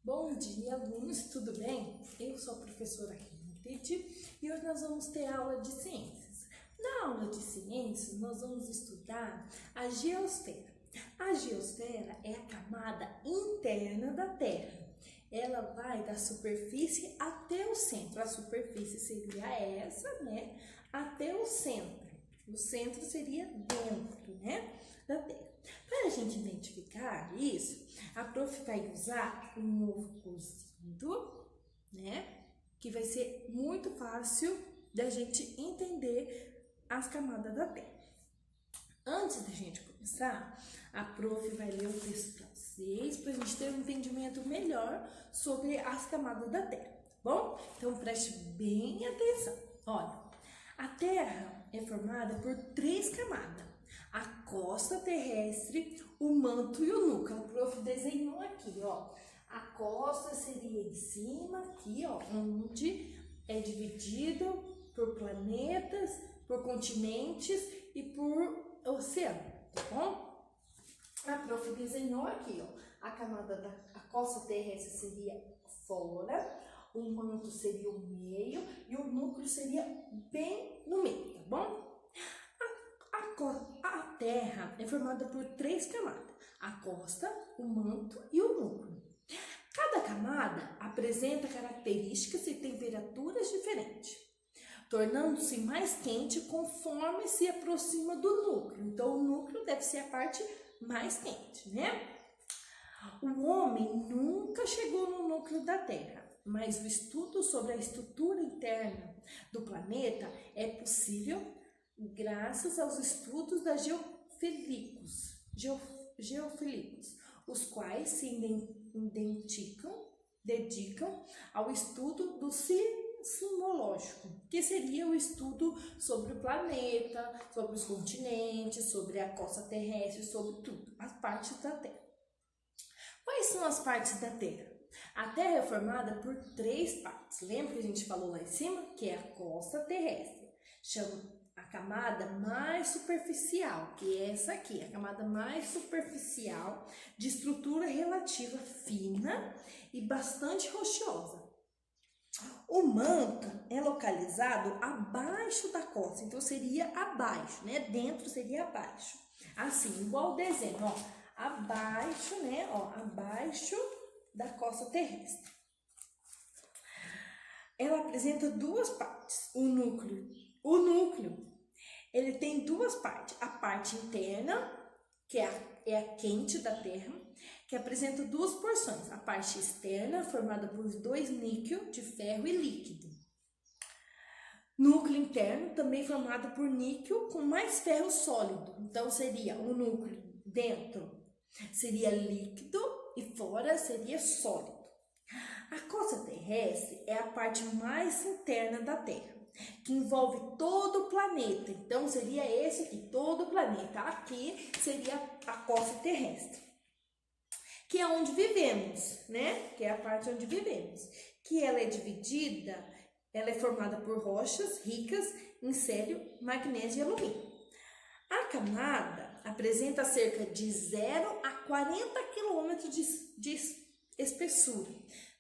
Bom dia, alunos, tudo bem? Eu sou a professora Kenneth e hoje nós vamos ter aula de ciências. Na aula de ciências, nós vamos estudar a geosfera. A geosfera é a camada interna da Terra. Ela vai da superfície até o centro. A superfície seria essa, né? Até o centro. O centro seria dentro, né? Da Terra. Para a gente identificar isso, a prof vai usar um ovo cozido, né? Que vai ser muito fácil da gente entender as camadas da Terra. Antes da gente começar, a prof vai ler o texto para vocês, para a gente ter um entendimento melhor sobre as camadas da Terra, tá bom? Então preste bem atenção. Olha, a Terra é formada por 3 camadas. A costa terrestre, o manto e o núcleo. A prof desenhou aqui, ó. A costa seria em cima, aqui, ó, onde é dividido por planetas, por continentes e por oceano, tá bom? A prof desenhou aqui, ó. A camada da costa terrestre seria fora, o manto seria o meio e o núcleo seria bem no meio, tá bom? A Terra é formada por 3 camadas, a costa, o manto e o núcleo. Cada camada apresenta características e temperaturas diferentes, tornando-se mais quente conforme se aproxima do núcleo. Então, o núcleo deve ser a parte mais quente, né? O homem nunca chegou no núcleo da Terra, mas o estudo sobre a estrutura interna do planeta é possível graças aos estudos da geofísicos, os quais se dedicam ao estudo do sismológico, que seria o estudo sobre o planeta, sobre os continentes, sobre a costa terrestre, sobre tudo, as partes da Terra. Quais são as partes da Terra? A Terra é formada por 3 partes. Lembra que a gente falou lá em cima? Que é a costa terrestre. Chama a camada mais superficial, que é essa aqui, a camada mais superficial, de estrutura relativa fina e bastante rochosa. O manto é localizado abaixo da costa, então seria abaixo, né? Dentro seria abaixo. Assim, igual o desenho, ó, abaixo, né? Ó, abaixo da costa terrestre. Ela apresenta 2 partes, o núcleo, ele tem 2 partes, a parte interna, que é a quente da Terra, que apresenta 2 porções, a parte externa, formada por 2 níquel de ferro e líquido. Núcleo interno, também formado por níquel com mais ferro sólido, então seria o núcleo dentro, seria líquido e fora seria sólido. A costa terrestre é a parte mais interna da Terra, que envolve todo o planeta. Então, seria esse aqui, todo o planeta. Aqui seria a costa terrestre, que é onde vivemos, né? Que é a parte onde vivemos. Que ela é dividida, ela é formada por rochas ricas em sério, magnésio e alumínio. A camada apresenta cerca de 0 a 40 km de espessura.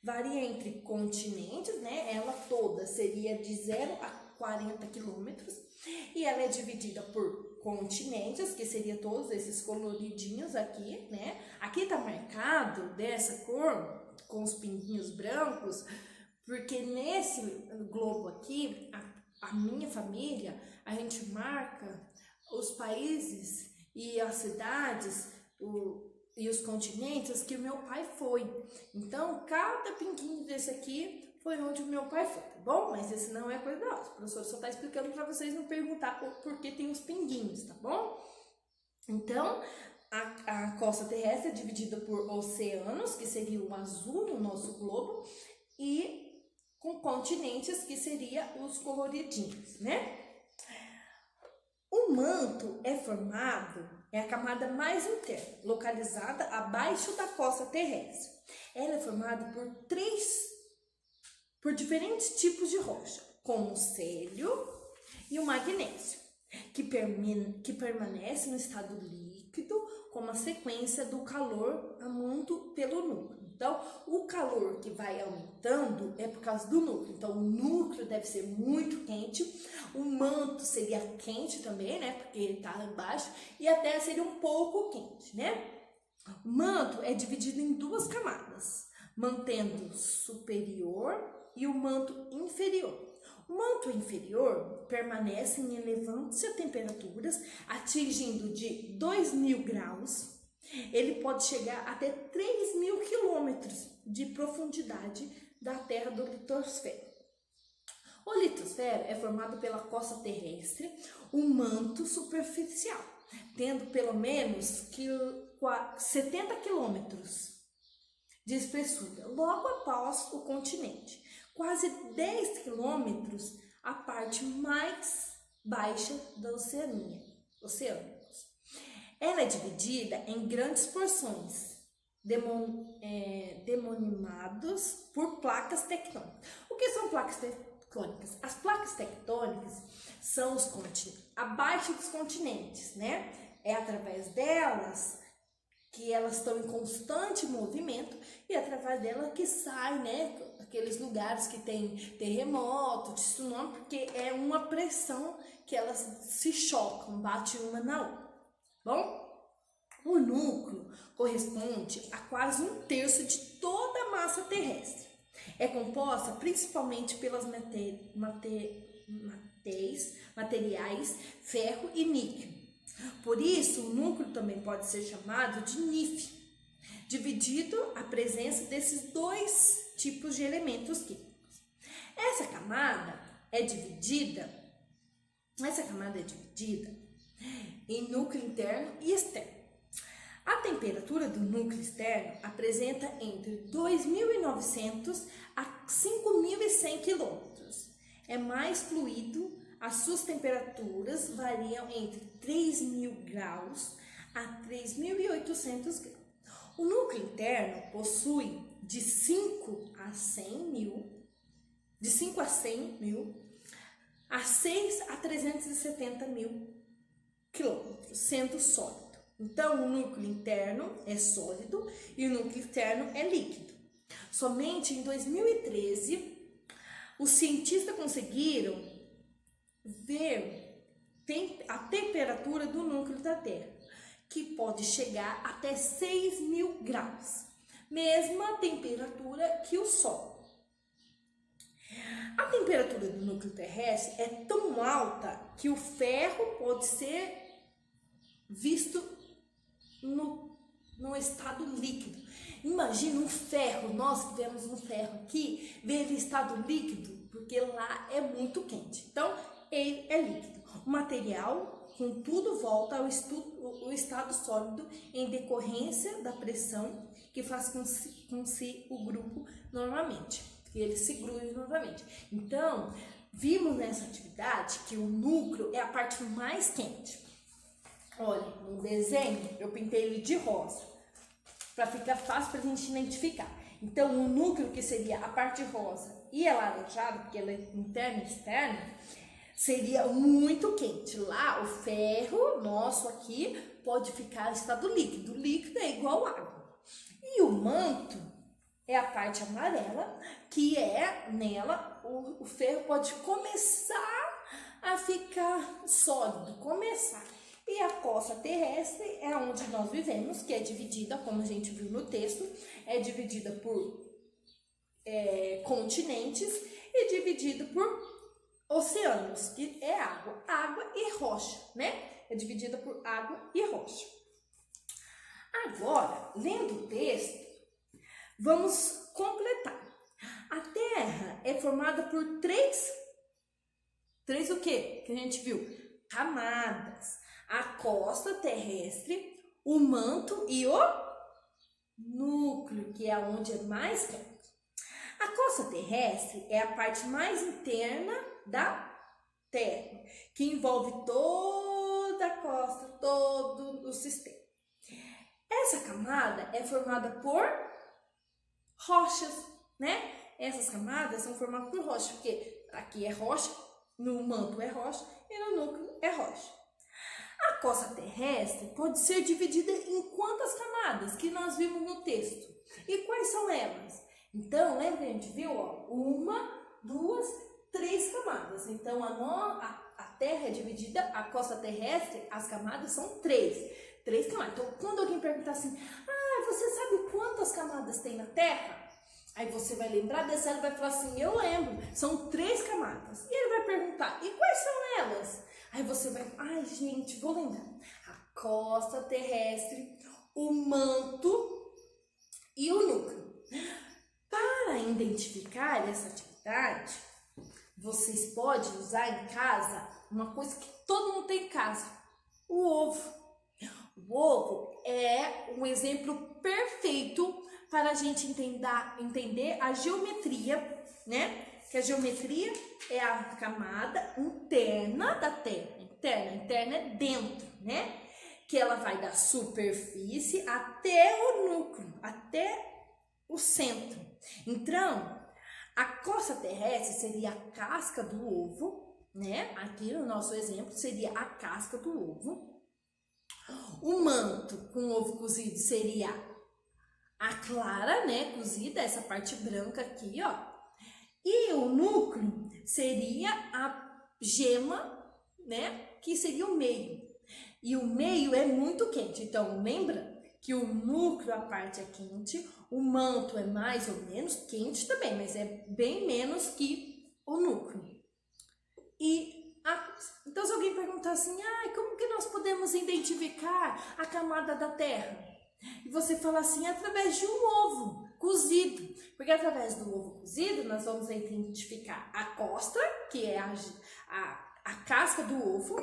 Varia entre continentes, né? Ela toda seria de 0 a 40 quilômetros. E ela é dividida por continentes, que seria todos esses coloridinhos aqui, né? Aqui tá marcado dessa cor, com os pinguinhos brancos, porque nesse globo aqui, a minha família, a gente marca os países e as cidades, e os continentes que o meu pai foi. Então, cada pinguinho desse aqui foi onde o meu pai foi, tá bom? Mas esse não é coisa da aula. O professor só tá explicando para vocês não perguntar por que tem os pinguinhos, tá bom? Então, a costa terrestre é dividida por oceanos, que seria o azul no nosso globo, e com continentes, que seria os coloridinhos, né? O manto é a camada mais interna, localizada abaixo da costa terrestre. Ela é formada por diferentes tipos de rocha, como o célio e o magnésio, que permanece no estado líquido como a sequência do calor amanto pelo núcleo. Então, o calor que vai aumentando é por causa do núcleo. Então, o núcleo deve ser muito quente, o manto seria quente também, né? Porque ele está embaixo, e a terra seria um pouco quente, né? O manto é dividido em duas camadas, mantendo o superior e o manto inferior. O manto inferior permanece em elevando-se a temperaturas, atingindo de 2.000 graus. Ele pode chegar até 3.000 quilômetros de profundidade da terra do litosfero. O litosfero é formado pela costa terrestre, um manto superficial, tendo pelo menos 70 quilômetros de espessura, logo após o continente. Quase 10 quilômetros a parte mais baixa da oceânicos. Ela é dividida em grandes porções, denominadas por placas tectônicas. O que são placas tectônicas? As placas tectônicas são os continentes, abaixo dos continentes, né? É através delas que elas estão em constante movimento e através dela que sai, né, aqueles lugares que tem terremoto, tsunami, porque é uma pressão que elas se chocam, bate uma na outra. Bom, o núcleo corresponde a quase 1/3 de toda a massa terrestre. É composta principalmente pelas materiais ferro e níquel. Por isso, o núcleo também pode ser chamado de NIF, dividido a presença desses dois tipos de elementos químicos. Essa camada é dividida em núcleo interno e externo. A temperatura do núcleo externo apresenta entre 2.900 a 5.100 quilômetros. É mais fluido, as suas temperaturas variam entre 3.000 graus a 3.800 graus. O núcleo interno possui de 5 a 100 mil, a 6 a 370 mil quilômetros, sendo sólido. Então, o núcleo interno é sólido e o núcleo externo é líquido. Somente em 2013, os cientistas conseguiram ver a temperatura do núcleo da Terra, que pode chegar até 6.000 graus, mesma temperatura que o Sol. A temperatura do núcleo terrestre é tão alta que o ferro pode ser visto no estado líquido. Imagina um ferro, nós que vemos um ferro aqui, ver ele em estado líquido, porque lá é muito quente. Então, ele é líquido. O material, contudo, volta ao estado sólido em decorrência da pressão que faz com si o grupo novamente, que ele se grude novamente. Então, vimos nessa atividade que o núcleo é a parte mais quente. Olha, no desenho eu pintei ele de rosa, para ficar fácil para a gente identificar. Então, o núcleo, que seria a parte rosa e alaranjada, porque ela é interna e externa, seria muito quente. Lá, o ferro nosso aqui pode ficar em estado líquido. O líquido é igual água. E o manto é a parte amarela, que é nela, o ferro pode começar a ficar sólido, E a costa terrestre é onde nós vivemos, que é dividida, como a gente viu no texto, é dividida por continentes e dividida por oceanos, que é água e rocha, né? É dividida por água e rocha. Agora, lendo o texto, vamos completar. A Terra é formada por três o quê? Que a gente viu? Camadas. A costa terrestre, o manto e o núcleo, que é onde é mais quente. A costa terrestre é a parte mais interna da Terra, que envolve toda a costa, todo o sistema. Essa camada é formada por rochas, né? Essas camadas são formadas por rochas, porque aqui é rocha, no manto é rocha e no núcleo é rocha. A costa terrestre pode ser dividida em quantas camadas que nós vimos no texto? E quais são Então, lembra que a gente viu, ó, 1, 2, 3 camadas. Então, a Terra é dividida, a crosta terrestre, as camadas são 3 camadas. Então, quando alguém perguntar assim, você sabe quantas camadas tem na Terra? Aí você vai lembrar dessa, ele vai falar assim, eu lembro, são 3 camadas. E ele vai perguntar, e quais são elas? Aí você vai, gente, vou lembrar. A crosta terrestre, o manto e o núcleo. Para identificar essa atividade, vocês podem usar em casa uma coisa que todo mundo tem em casa, o ovo. O ovo é um exemplo perfeito para a gente entender a geometria, né? Que a geometria é a camada interna da Terra. Interna é dentro, né? Que ela vai da superfície até o núcleo, até o centro. Então, a crosta terrestre seria a casca do ovo, né? Aqui no nosso exemplo seria a casca do ovo. O manto com ovo cozido seria a clara, né? Cozida, essa parte branca aqui, ó. E o núcleo seria a gema, né? Que seria o meio. E o meio é muito quente. Então, lembra que o núcleo, a parte é quente, o manto é mais ou menos quente também, mas é bem menos que o núcleo. Então, se alguém perguntar assim, como que nós podemos identificar a camada da Terra? E você fala assim, através de um ovo cozido. Porque através do ovo cozido, nós vamos identificar a crosta, que é a casca do ovo,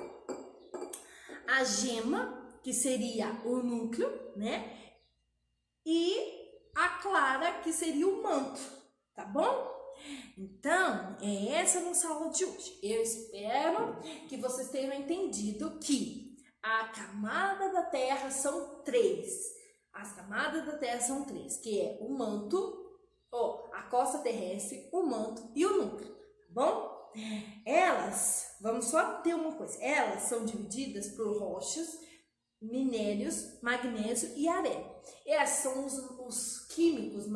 a gema, que seria o núcleo, né? E a clara, que seria o manto, tá bom? Então, é essa a nossa aula de hoje. Eu espero que vocês tenham entendido que a camada da Terra são 3. As camadas da Terra são 3, que é o manto, a crosta terrestre, o manto e o núcleo, tá bom? Elas, vamos só ter uma coisa, elas são divididas por rochas, minérios, magnésio e areia. Esses são os químicos,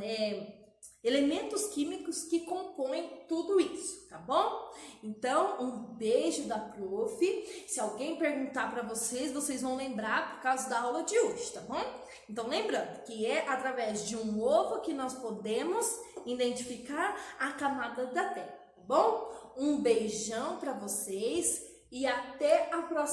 elementos químicos que compõem tudo isso, tá bom? Então, um beijo da prof. Se alguém perguntar para vocês, vocês vão lembrar por causa da aula de hoje, tá bom? Então, lembrando que é através de um ovo que nós podemos identificar a camada da Terra, tá bom? Um beijão para vocês e até a próxima.